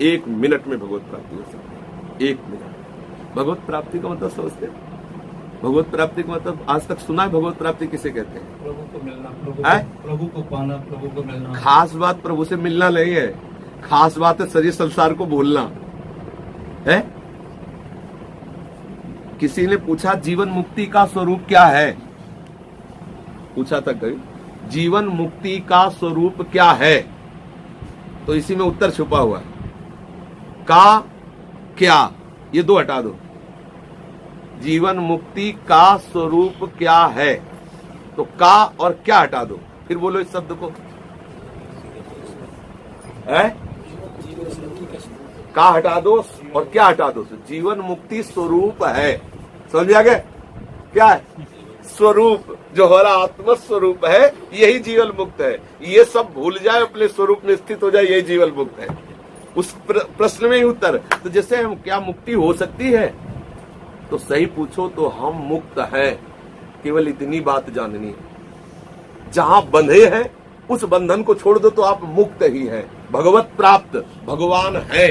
1 minute में भगवत प्राप्ति हो सकती है। 1 मिनट। भगवत प्राप्ति का मतलब समझते हैं? भगवत प्राप्ति का मतलब आज तक सुना है? भगवत प्राप्ति किसे कहते हैं? प्रभु को मिलना, प्रभु को पाना, प्रभु को मिलना। खास बात प्रभु से मिलना नहीं है, खास बात है शरीर संसार को भूलना है। किसी ने पूछा जीवन मुक्ति का स्वरूप क्या है? पूछा था कभी, जीवन मुक्ति का स्वरूप क्या है? तो इसी में उत्तर छुपा हुआ है। का, क्या, ये 2 हटा दो। जीवन मुक्ति का स्वरूप क्या है? तो का और क्या हटा दो, फिर बोलो इस शब्द को। है? का हटा दो और क्या हटा दो। तो जीवन मुक्ति स्वरूप है। समझ आ गया? क्या है? स्वरूप, जो हमारा आत्म स्वरूप है, यही जीवन मुक्त है। ये सब भूल जाए, अपने स्वरूप में स्थित हो जाए, यही जीवन मुक्त है। उस प्रश्न में ही उत्तर। तो जैसे हम क्या मुक्ति हो सकती है, तो सही पूछो तो हम मुक्त हैं। केवल इतनी बात जाननी है। जहां बंधे हैं उस बंधन को छोड़ दो तो आप मुक्त ही हैं। भगवत प्राप्त भगवान है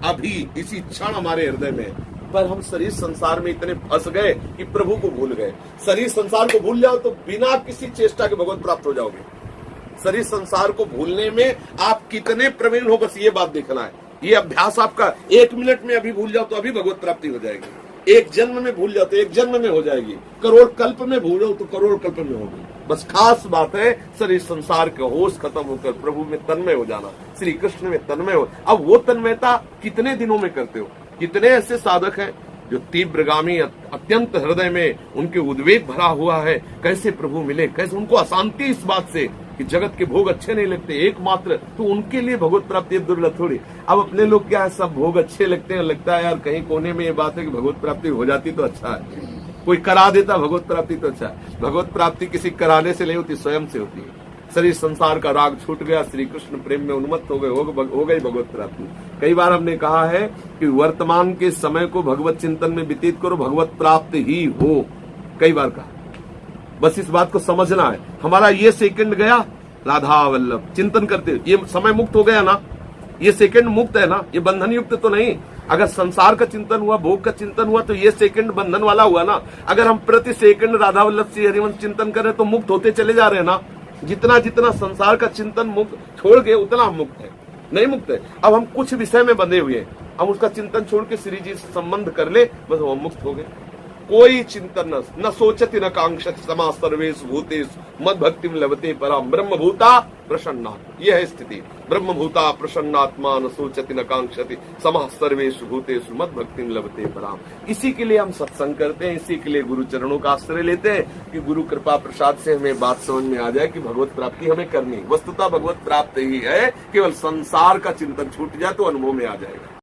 अभी इसी क्षण हमारे हृदय में। पर हम शरीर संसार में इतने फंस गए कि प्रभु को भूल गए। शरीर संसार को भूल जाओ तो बिना किसी चेष्टा के भगवत प्राप्त हो जाओगे। शरीर संसार को भूलने में आप कितने प्रवीण हो, बस ये बात देखना है। ये अभ्यास आपका 1 मिनट में अभी भूल जाओ तो अभी भगवत प्राप्ति हो जाएगी। 1 जन्म में भूल जाओ तो 1 जन्म में हो जाएगी। करोड़ कल्प में भूल जाओ तो करोड़ कल्प में होगी। बस खास बात है शरीर संसार के होश खत्म होकर प्रभु में तन्मय हो जाना, श्री कृष्ण में तन्मय हो। अब वो तन्मयता कितने दिनों में करते हो? कितने ऐसे साधक हैं जो तीव्रगामी अत्यंत हृदय में उनके उद्वेग भरा हुआ है, कैसे प्रभु मिले, कैसे उनको अशांति इस बात से कि जगत के भोग अच्छे नहीं लगते, एकमात्र तो उनके लिए भगवत प्राप्ति दुर्लभ थोड़ी। अब अपने लोग क्या है, सब भोग अच्छे लगते हैं, लगता है यार कहीं कोने में ये बात है कि भगवत प्राप्ति हो जाती तो अच्छा है, कोई करा देता भगवत प्राप्ति तो अच्छा है। भगवत प्राप्ति किसी कराने से नहीं होती, स्वयं से होती है। शरीर संसार का राग छूट गया, श्री कृष्ण प्रेम में उन्मत्त हो गए, हो गई भगवत प्राप्ति। कई बार हमने कहा है कि वर्तमान के समय को भगवत चिंतन में व्यतीत करो, भगवत प्राप्त ही हो। कई बार कहा, बस इस बात को समझना है। हमारा ये सेकंड गया राधा वल्लभ चिंतन करते, ये समय मुक्त हो गया ना, ये सेकंड मुक्त है ना, ये बंधन युक्त तो नहीं। अगर संसार का चिंतन हुआ, भोग का चिंतन हुआ, तो ये सेकंड बंधन वाला हुआ ना। अगर हम प्रति सेकंड राधा वल्लभ श्री हरिवंश चिंतन करें तो मुक्त होते चले जा रहे हैं ना। जितना जितना संसार का चिंतन मुक्त छोड़ गए उतना हम मुक्त है, नहीं मुक्त है। अब हम कुछ विषय में बंधे हुए हैं, हम उसका चिंतन छोड़ के श्री जी से संबंध कर ले, बस हम मुक्त हो गए। कोई चिंतन न सोचति न कांक्षति समा सर्वेषु भूतेषु मद भक्तिम लभते पराम ब्रह्म भूता प्रसन्ना। यह है स्थिति। ब्रह्म भूता प्रसन्नात्मा न सोचति न कांक्षति समा सर्वेषु भूतेषु मद भक्तिम लभते पराम। इसी के लिए हम सत्संग करते हैं, इसी के लिए गुरु चरणों का आश्रय लेते हैं कि गुरु कृपा प्रसाद से हमें बात समझ में आ जाए कि भगवत प्राप्ति हमें करनी। वस्तुतः भगवत प्राप्त ही है, केवल संसार का चिंतन छूट जाए तो अनुभव में आ जाएगा।